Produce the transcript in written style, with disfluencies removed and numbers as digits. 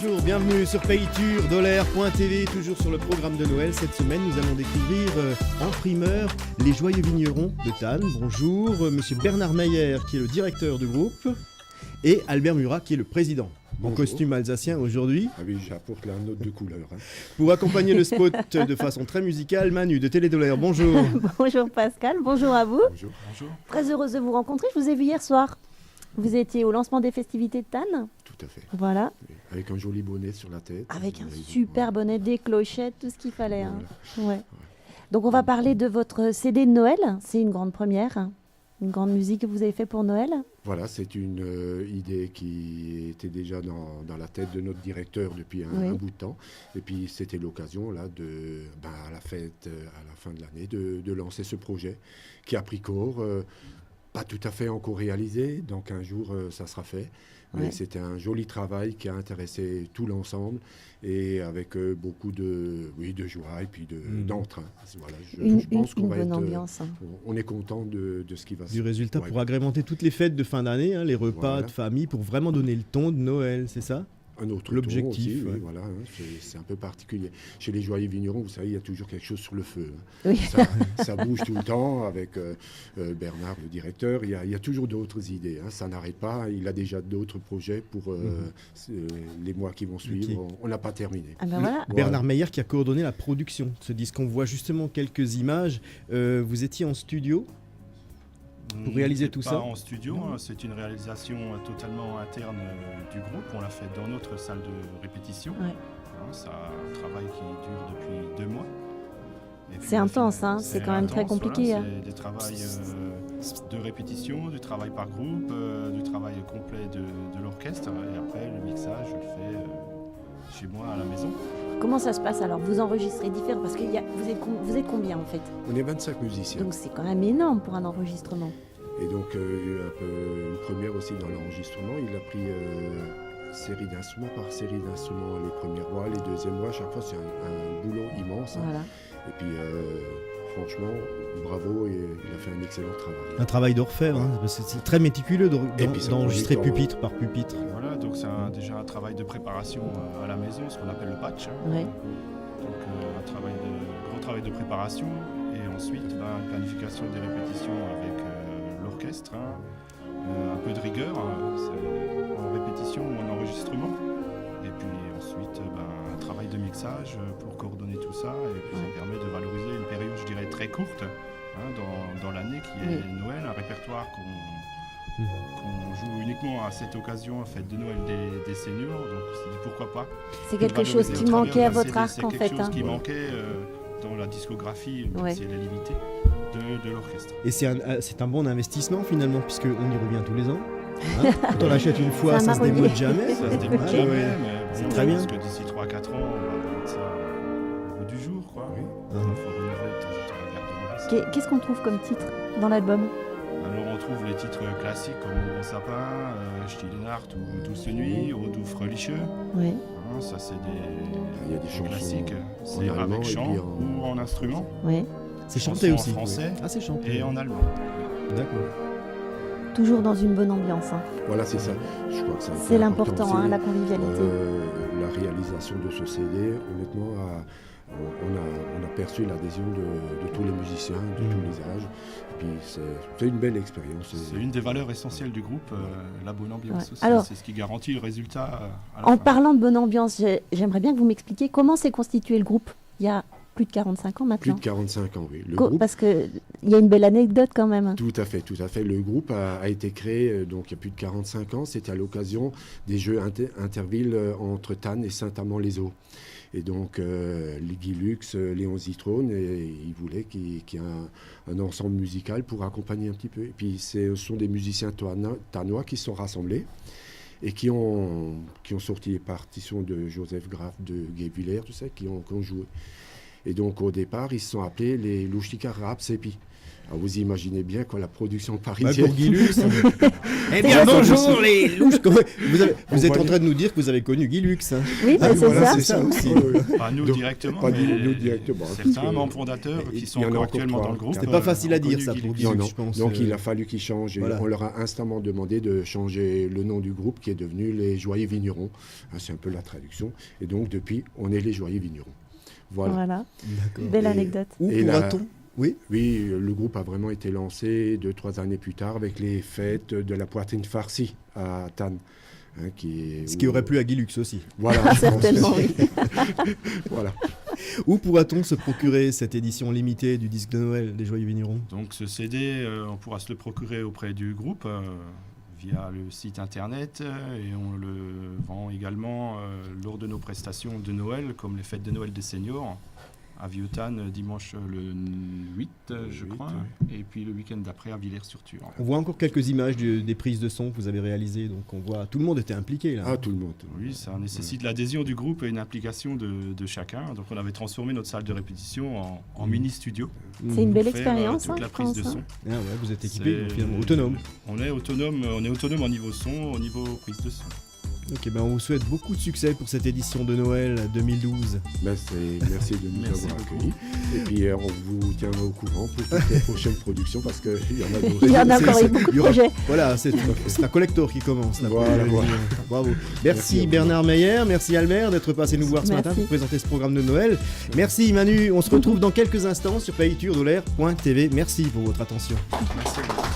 Bonjour, bienvenue sur Payture, Dollar.tv, toujours sur le programme de Noël. Cette semaine, nous allons découvrir en primeur les joyeux vignerons de Thann. Bonjour, monsieur Bernard Meyer qui est le directeur du groupe et Albert Murat qui est le président. En costume alsacien aujourd'hui. Ah oui, j'apporte la note de couleur. Pour accompagner le spot de façon très musicale, Manu de Télédolaire, bonjour. Bonjour Pascal, bonjour à vous. Bonjour. Bonjour. Très heureuse de vous rencontrer, je vous ai vu hier soir. Vous étiez au lancement des festivités de Thann. Tout à fait. Voilà. Oui. Avec un joli bonnet sur la tête. Avec un Oui, super bonnet, des clochettes, tout ce qu'il fallait. Hein. Voilà. Ouais. Donc on va parler de votre CD de Noël. C'est une grande première, une grande musique que vous avez fait pour Noël. Voilà, c'est une idée qui était déjà dans la tête de notre directeur depuis Oui. un bout de temps. Et puis c'était l'occasion là à la fête, à la fin de l'année, de lancer ce projet qui a pris corps. Pas tout à fait encore réalisé, donc un jour ça sera fait. Mais Ouais. c'était un joli travail qui a intéressé tout l'ensemble et avec beaucoup de joie et puis d'entrain. Voilà, je pense qu'on une va bonne être, ambiance. on est content de ce qui va Du résultat ouais. pour agrémenter toutes les fêtes de fin d'année, les repas Voilà. de famille, pour vraiment donner le ton de Noël, c'est ça ? Un autre L'objectif, ton aussi, ouais. oui, voilà, c'est un peu particulier. Chez les joyeux vignerons, vous savez, il y a toujours quelque chose sur le feu. Oui. Ça bouge tout le temps avec Bernard, le directeur. Il y a toujours d'autres idées. Ça n'arrête pas. Il a déjà d'autres projets pour les mois qui vont suivre. Ok. On n'a pas terminé. Ah ben voilà. Bernard Meyer qui a coordonné la production de ce disque. On voit justement quelques images. Vous étiez en studio pour réaliser tout pas ça en studio, c'est une réalisation totalement interne du groupe. On l'a fait dans notre salle de répétition. Ouais. C'est un travail qui dure depuis 2 mois. Et puis, C'est intense, c'est c'est quand même très intense, compliqué. Voilà, c'est des travails de répétition, du travail par groupe, du travail complet de l'orchestre. Et après, le mixage, je le fais chez moi à la maison. Comment ça se passe alors? Vous enregistrez différents parce que vous êtes combien en fait? On est 25 musiciens. Donc c'est quand même énorme pour un enregistrement. Et donc, il y a eu un peu une première aussi dans l'enregistrement. Il a pris série d'instruments par série d'instruments. Les premiers mois, les deuxièmes mois, à chaque fois, c'est un boulot immense. Voilà. Et puis, franchement, bravo, et il a fait un excellent travail. Un travail d'orfèvre, parce que c'est très méticuleux Et puis, ça d'enregistrer prend du temps. pupitre par pupitre. Voilà, donc c'est déjà un travail de préparation à la maison, ce qu'on appelle le patch. Ouais. Donc grand travail de préparation et ensuite une planification des répétitions avec l'orchestre, un peu de rigueur c'est en répétition ou en enregistrement. Et puis ensuite un travail de mixage pour coordonner tout ça et puis ça permet de valoriser une période je dirais très courte dans l'année qui est Noël, un répertoire qu'on joue uniquement à cette occasion, fête de Noël des seniors, donc on s'est dit pourquoi pas. C'est quelque chose qui manquait à votre arc en fait. C'est quelque chose qui manquait dans la discographie, même si elle est limitée, de l'orchestre. Et c'est un bon investissement finalement, puisqu'on y revient tous les ans. Quand on l'achète une fois, C'est un ça se marronnier. démode jamais. Ça se démonte Ah, jamais, ouais. mais C'est bon, très bien. parce que d'ici 3-4 ans, on va mettre ça au bout du jour, quoi. Oui. Il faut renouveler de temps en temps la garde-robe. Qu'est-ce qu'on trouve comme titre dans l'album? Alors on trouve les titres classiques comme Au Bon Sapin, Stille Nacht ou Douce Nuit, Au Doux Fröhliche. Oui. Ça c'est Il y a des chansons classiques. en C'est allemand avec et chant puis ou en instrument Oui. C'est chanté Chanson aussi. en français Ah, c'est chanté. et en allemand. D'accord. Toujours dans une bonne ambiance. Voilà, c'est ça. Je crois que ça a été C'est l'important, c'est, la convivialité. la réalisation de ce CD, honnêtement, on a perçu l'adhésion de tous les musiciens, de tous les âges. Et puis c'est une belle expérience. C'est une des valeurs essentielles du groupe, la bonne ambiance Ouais. aussi. Alors- C'est ce qui garantit le résultat à la En fin. parlant de bonne ambiance, j'aimerais bien que vous m'expliquiez comment s'est constitué le groupe il y a plus de 45 ans Plus maintenant. de 45 ans, oui. Le groupe, Parce qu'il y a une belle anecdote quand même. tout à fait, tout à fait. Le groupe a été créé donc il y a plus de 45 ans. C'était à l'occasion des Jeux intervilles entre Thann et Saint-Amand-les-Eaux. Et donc, Guy Lux, Léon Zitrone, et ils voulaient qu'il y ait un ensemble musical pour accompagner un petit peu. Et puis, ce sont des musiciens thannois qui se sont rassemblés et qui ont sorti les partitions de Joseph Graff, de Guy Villers, tout ça, qui ont joué. Et donc, au départ, ils se sont appelés les Lushtika Rapsepi. Alors, vous imaginez bien quand la production Bah, parisienne... pour Guy Lux. Eh bien, bonjour les louches. Vous êtes en voyait- train de nous dire que vous avez connu Guy Lux. Hein. Oui, bah, Ah, c'est voilà, ça. c'est ça aussi. Pas nous Donc, directement, pas mais nous directement, certains parce que- membres fondateurs il qui y sont en a encore encore actuellement trois, dans le groupe. C'était pas facile à ont dire connu ça Guy pour Lux. Guy Non, Lux, non. je pense. Donc il a fallu qu'ils changent. voilà. On leur a instamment demandé de changer le nom du groupe qui est devenu les Joyeux Vignerons. Hein, c'est un peu la traduction. Et donc depuis, on est les Joyeux Vignerons. Voilà. Voilà, D'accord. belle Et- anecdote. Où Et pourra-t-on Oui. Oui, le groupe a vraiment été lancé 2-3 années plus tard avec les fêtes de la poitrine farcie à Tannes. Hein, Ce qui aurait plu à Guy Lux aussi. Voilà, Ah, je pense certainement, aussi. oui. Voilà. Où pourra-t-on se procurer cette édition limitée du disque de Noël des Joyeux Vignerons? Donc ce CD, on pourra se le procurer auprès du groupe via le site internet et on le vend également lors de nos prestations de Noël, comme les fêtes de Noël des seniors à Vieux-Tannes dimanche le 8, je 8, crois, et puis le week-end d'après à Villers-sur-Tur. On voit encore quelques images des prises de son que vous avez réalisées, donc on voit tout le monde était impliqué là. Ah, tout le monde. Oui, ça nécessite l'adhésion du groupe et une implication de chacun. Donc on avait transformé notre salle de répétition en mini-studio. C'est une belle pour faire, expérience, toute hein, la je prise pense. de son. Ah ouais, vous êtes équipé, C'est- finalement, autonome. On est autonome au niveau son, au niveau prise de son. Ok, ben on vous souhaite beaucoup de succès pour cette édition de Noël 2012. Ben, merci de nous Merci avoir beaucoup. accueillis. Et puis on vous tiendra au courant pour toutes les prochaines productions parce qu'il y en a d'autres. Il y en a C'est- encore c'est- eu beaucoup il de y aura- projets. Voilà, c'est un collector qui commence. Là, Voilà, pour le voilà. dire. Bravo. Merci Merci à vous. Bernard Meyer, merci Albert d'être passé nous voir ce Merci. matin pour présenter ce programme de Noël. Merci Manu, on se retrouve dans quelques instants sur payturdolaire.tv. Merci pour votre attention. Merci à vous.